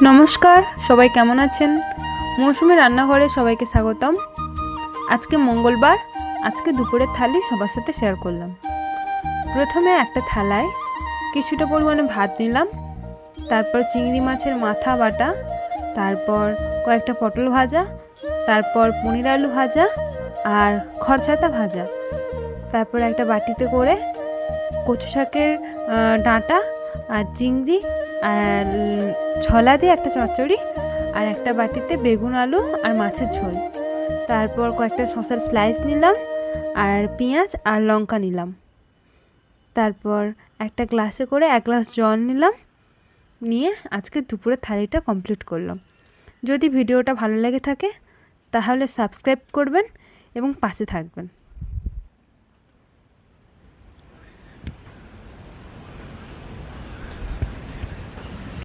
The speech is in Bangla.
নমস্কার, সবাই কেমন আছেন? মৌসুমী রান্নাঘরে সবাইকে স্বাগতম। আজকে মঙ্গলবার, আজকে দুপুরের থালি সবার সাথে শেয়ার করলাম। প্রথমে একটা থালায় কিছুটা পরিমাণে ভাত নিলাম, তারপর চিংড়ি মাছের মাথা বাটা, তারপর কয়েকটা পটল ভাজা, তারপর পনির আলু ভাজা আর খরচাটা ভাজা, তারপর একটা বাটিতে করে কচু শাকের ডাঁটা আর চিংড়ি আর ছলা দিয়ে একটা চচ্চড়ি, আর একটা বাটিতে বেগুন আলু আর মাছের ঝোল, তারপর কয়েকটা শসার স্লাইস নিলাম আর পেঁয়াজ আর লঙ্কা নিলাম, তারপর একটা গ্লাসে করে 1 গ্লাস জল নিলাম, নিয়ে আজকে দুপুরের থালিটা কমপ্লিট করলাম। যদি ভিডিওটা ভালো লেগে থাকে তাহলে সাবস্ক্রাইব করবেন এবং পাশে থাকবেন।